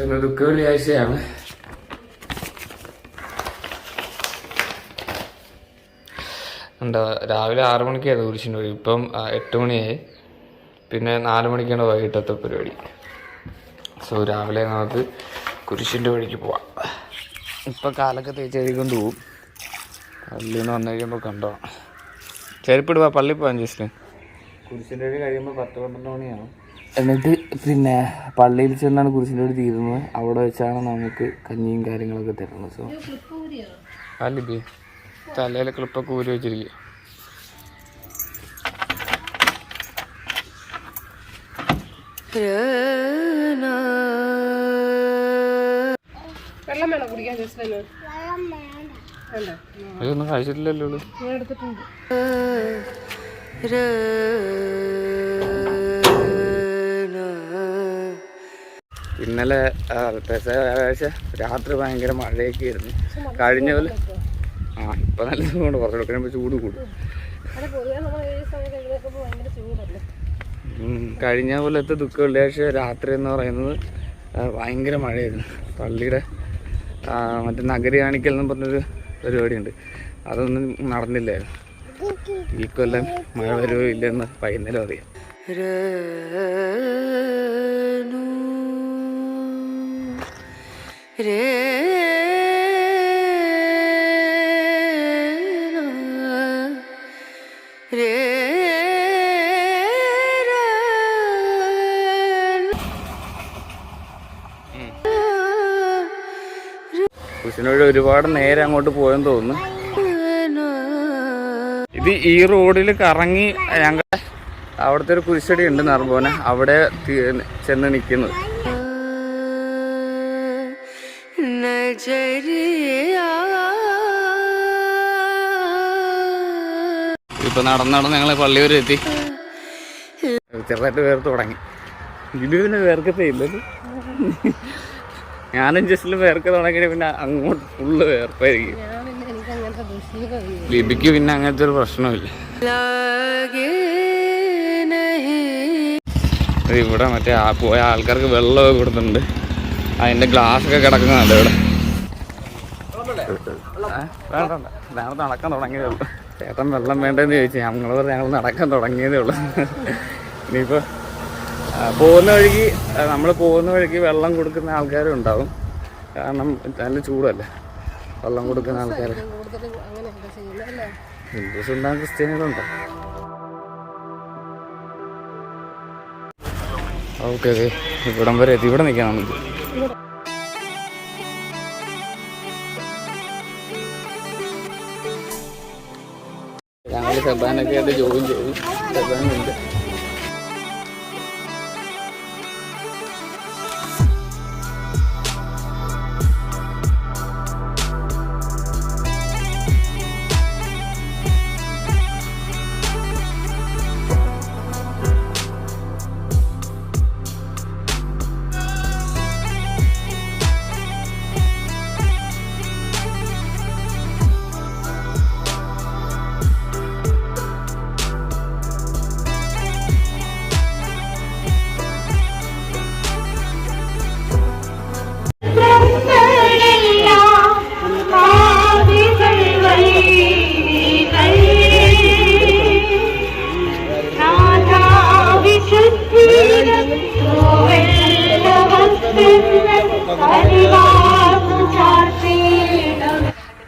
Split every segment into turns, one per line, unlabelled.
ഇന്ന് ദുഃഖ വെള്ളിയാഴ്ചയാണ്. എന്താ രാവിലെ 6 മണിക്കായിരുന്നു കുരിശിൻ്റെ വഴി, ഇപ്പം 8 മണിയായി. പിന്നെ 4 മണിക്കാണ് വൈകിട്ടത്തെ പരിപാടി. സോ രാവിലെ നമുക്ക് കുരിശിൻ്റെ വഴിക്ക് പോവാം. ഇപ്പം കാലൊക്കെ തേച്ച് കഴിക്കൊണ്ട് പോവും. പള്ളിയിൽ നിന്ന് വന്നു കഴിയുമ്പോൾ കണ്ടോ ചെരുപ്പിടുക, പള്ളിയിൽ പോകാൻ ജസ്റ്റ്. കുരിശിൻ്റെ വഴി കഴിയുമ്പോൾ 10-12 മണിയാവും. എന്നിട്ട് പിന്നെ പള്ളിയിൽ ചെന്നാണ് കുരിശിൻ്റെ വഴി തീരുന്നത്. അവിടെ വെച്ചാണ് നമുക്ക് കഞ്ഞിയും കാര്യങ്ങളൊക്കെ തരുന്നത്. സോ അല്ലിപ്പി തലയിൽ ക്ലിപ്പൊക്കെ ഊരി വെച്ചിരിക്കുക. അതൊന്നും കഴിച്ചിട്ടില്ലല്ലോ. ഇന്നലെ വ്യാഴാഴ്ച രാത്രി ഭയങ്കര മഴയൊക്കെ ആയിരുന്നു. കഴിഞ്ഞ പോലെ ഇപ്പം നല്ല സുഖമുണ്ട്. കുറച്ചുകൂടെ കഴിയുമ്പോൾ ചൂട് കൂടും. കഴിഞ്ഞ പോലത്തെ ദുഃഖ വെള്ളിയാഴ്ച രാത്രി എന്ന് പറയുന്നത് ഭയങ്കര മഴയായിരുന്നു. പള്ളിയുടെ മറ്റേ നഗരി കാണിക്കൽ എന്നും പറഞ്ഞൊരു പരിപാടിയുണ്ട്, അതൊന്നും നടന്നില്ലായിരുന്നു. ഈ കൊല്ലം മഴ വരുമോ ഇല്ലെന്ന് വൈകുന്നേരം അറിയാം. കുരിശിനോട് ഒരുപാട് നേരെ അങ്ങോട്ട് പോയെന്ന് തോന്നുന്നു. ഇത് ഈ റോഡിൽ കറങ്ങി ഞങ്ങൾ അവിടുത്തെ ഒരു കുരിശടി ഉണ്ട് നർബോന, അവിടെ ചെന്ന് നിൽക്കുന്നത്. ഇപ്പൊ നടന്ന് ഞങ്ങൾ പള്ളി വരെ എത്തി. ചെറുതായിട്ട് വേർത്ത് തുടങ്ങി. ഇതിന് വേർക്കത്തേ ഇല്ലത്. ഞാനും ജസ്റ്റിലും വേർക്ക തുടങ്ങിയ പിന്നെ അങ്ങോട്ട് ഫുള്ള് വേർപ്പായിരിക്കും. ലിപിക്ക് പിന്നെ അങ്ങനത്തെ ഒരു പ്രശ്നമില്ല. ഇവിടെ മറ്റേ പോയ ആൾക്കാർക്ക് വെള്ളമൊക്കെ കൊടുത്തിട്ടുണ്ട്. അതിന്റെ ഗ്ലാസ് ഒക്കെ കിടക്കുന്നുണ്ട് ഇവിടെ. വേണ്ട, ഞങ്ങൾ നടക്കാൻ തുടങ്ങിയതേ ഉള്ളൂ. ചേട്ടൻ വെള്ളം വേണ്ടെന്ന് ചോദിച്ചു. ഞങ്ങൾ നടക്കാൻ തുടങ്ങിയതേ ഉള്ളൂ. ഇനിയിപ്പോൾ നമ്മൾ പോകുന്ന വഴിക്ക് വെള്ളം കൊടുക്കുന്ന ആൾക്കാരും ഉണ്ടാവും. കാരണം നല്ല ചൂടല്ലേ, വെള്ളം കൊടുക്കുന്ന ആൾക്കാർ. ഹിന്ദുസ് ഉണ്ടാകും, ക്രിസ്ത്യാനികളുണ്ടോ? ഓക്കെ ഓക്കെ, ഇവിടം വരെ എത്തി. ഇവിടെ നിൽക്കാം നമുക്ക്. ഞങ്ങൾ സെബാനൊക്കെ ആയിട്ട് ജോയിൻ ചെയ്തു. സെബാനുണ്ട്.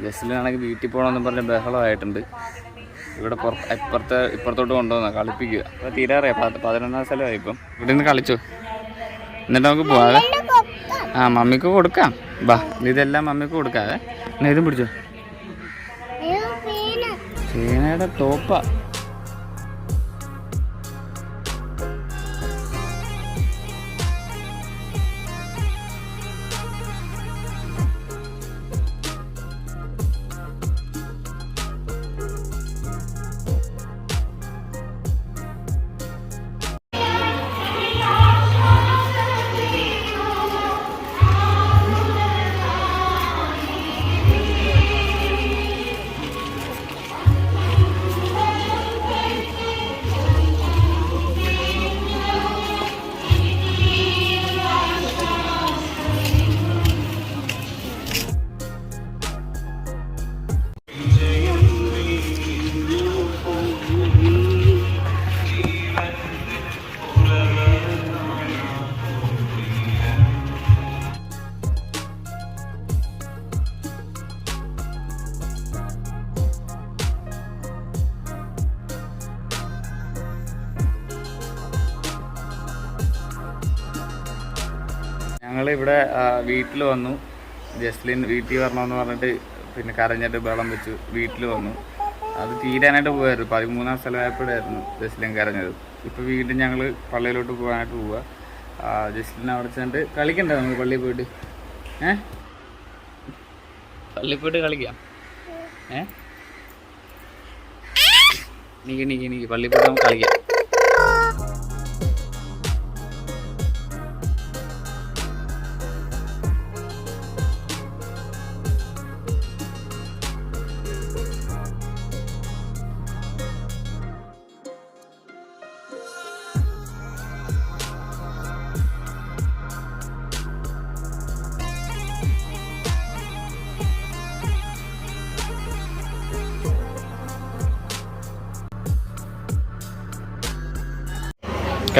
ജസ്റ്റിലാണെങ്കിൽ വീട്ടിൽ പോകണമെന്ന് പറഞ്ഞ ബഹളമായിട്ടുണ്ട്. ഇവിടെ ഇപ്പുറത്തോട്ട് കൊണ്ടുവന്ന കളിപ്പിക്കുക. അപ്പോൾ തീരാറിയാം, 11 സ്ഥലമായി. ഇപ്പം ഇവിടെ നിന്ന് കളിച്ചു. എന്നിട്ട് നമുക്ക് പോവാതെ മമ്മിക്ക് കൊടുക്കാം. ബാ, ഇതെല്ലാം മമ്മിക്ക് കൊടുക്കാതെ. എന്നാൽ ഇതും പിടിച്ചോ. ചേനയുടെ ടോപ്പാ.
ഞങ്ങളിവിടെ വീട്ടിൽ വന്നു. ജസ്ലിൻ വീട്ടിൽ വരണമെന്ന് പറഞ്ഞിട്ട് പിന്നെ കരഞ്ഞിട്ട് ബഹളം വെച്ചു. വീട്ടിൽ വന്നു. അത് തീരാനായിട്ട് പോയായിരുന്നു. 13-ാം സ്ഥലമായപ്പോഴായിരുന്നു ജസ്ലിൻ കരഞ്ഞത്. ഇപ്പോൾ വീണ്ടും ഞങ്ങൾ പള്ളിയിലോട്ട് പോകാനായിട്ട് പോവുക. ജസ്ലിൻ അവിടെ ചെന്നിട്ട് കളിക്കണ്ടേ നമുക്ക് പള്ളിയിൽ പോയിട്ട്? പള്ളിയിൽ പോയിട്ട് കളിക്കാം. നീക്ക് പള്ളിയിൽ പോയിട്ട് നമുക്ക് കളിക്കാം.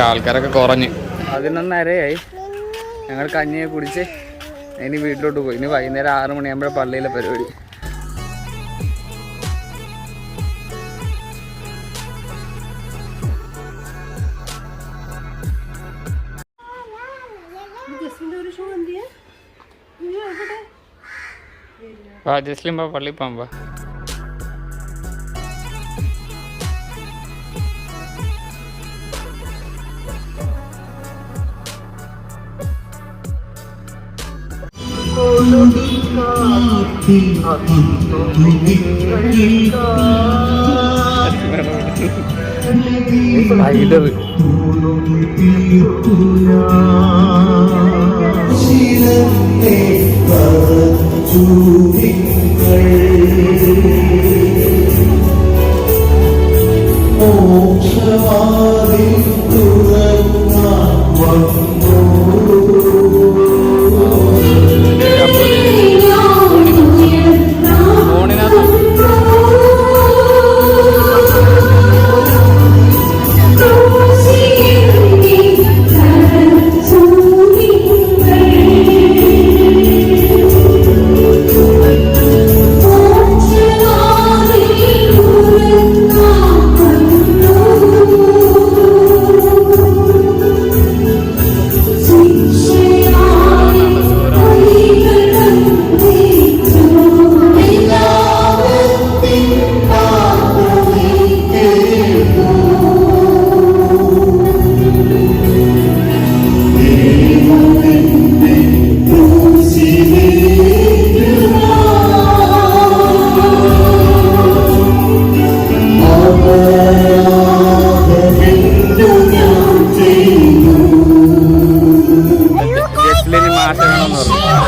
ആൾക്കാരൊക്കെ കുറഞ്ഞു.
11:30 ഞങ്ങൾ കഞ്ഞിയെ കുടിച്ച് ഇനി വീട്ടിലോട്ട് പോയി. ഇനി വൈകുന്നേരം 6 മണിയാകുമ്പോഴേ പള്ളിയിലെ പരിപാടി.
ജസ്ലിൻ പള്ളിയിൽ പോകാൻ.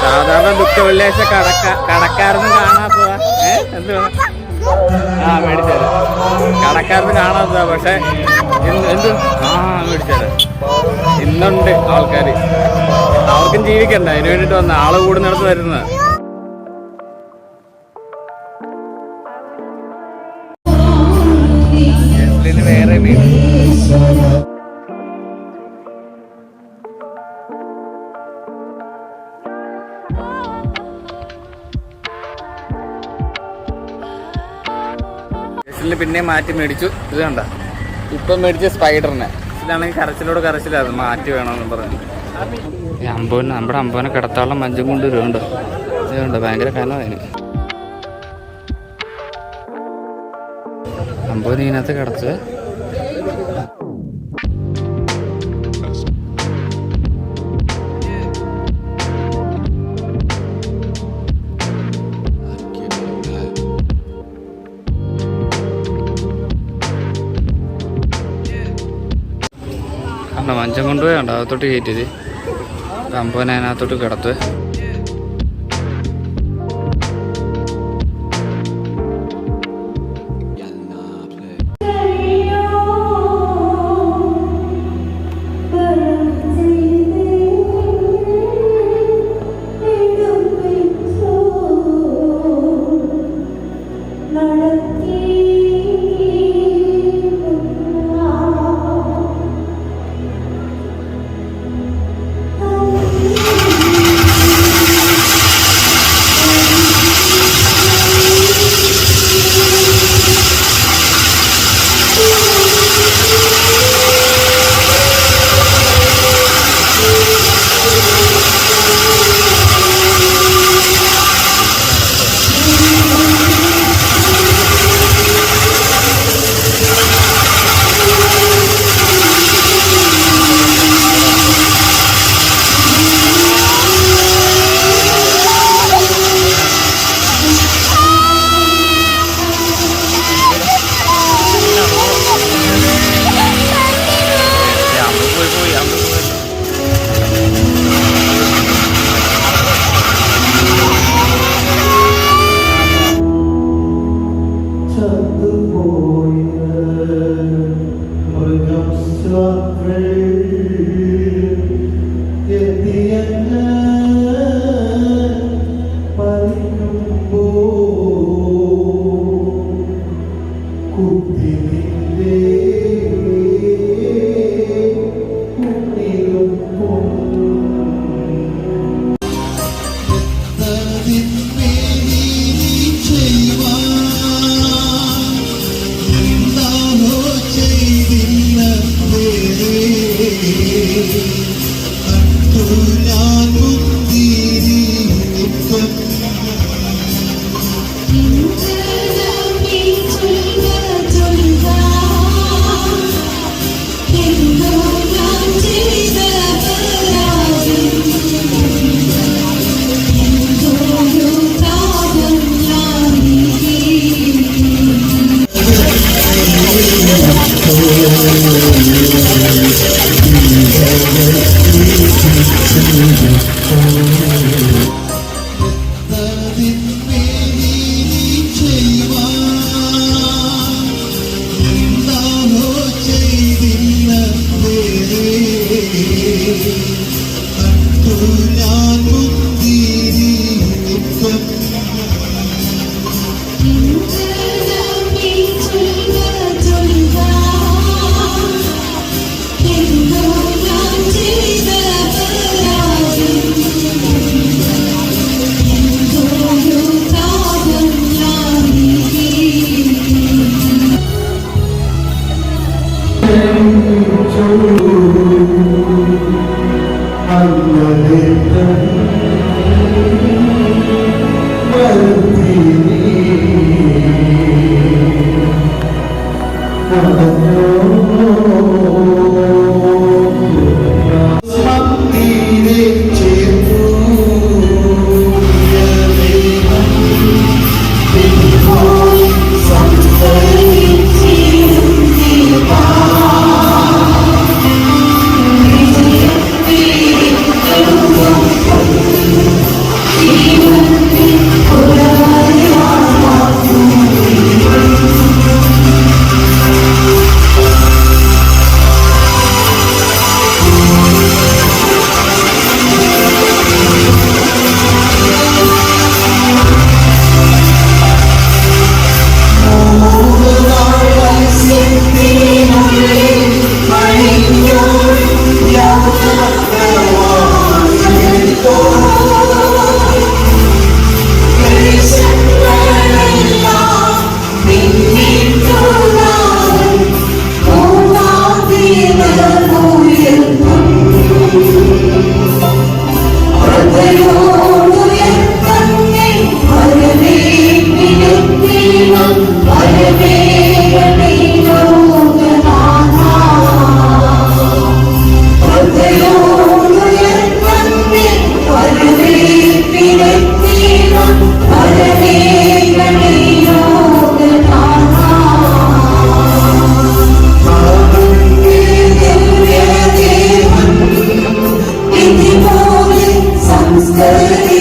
സാധാരണ ദുഃഖ വെള്ളിയാഴ്ച കടക്കാരൊന്നും കാണാത്തതാ. എന്തുവാ മേടിച്ചത്? കടക്കാരൊന്നും കാണാത്തതാ. പക്ഷെ എന്ത് മേടിച്ചത് ഇന്നുണ്ട് ആൾക്കാർ. അവർക്കും ജീവിക്കണ്ട, അതിന് വേണ്ടിട്ട് വന്ന ആള് കൂടുന്നിടത്ത് വരുന്നത്. വേറെ മീൻ പിന്നെ മാറ്റി മേടിച്ചു. ഇത് കണ്ട ഇപ്പം മേടിച്ച സ്പൈഡറിനെ. ഇതാണെങ്കിൽ കരച്ചിലായിരുന്നു, മാറ്റി വേണമെന്ന് പറഞ്ഞു. നമ്മുടെ അമ്പൂനെ കിടത്താളം മഞ്ചും കൊണ്ട് വരുന്നുണ്ട്. ഇതുണ്ട് ഭയങ്കര കനവാണ്. അമ്പൂന് ഇതിനകത്ത് കിടത്ത്. മഞ്ചം കൊണ്ടുപോയി കണ്ടോ അകത്തോട്ട് കയറ്റിയത്. അമ്പൂനെ അതിനകത്തോട്ട് കിടത്തുവേ.
Stay.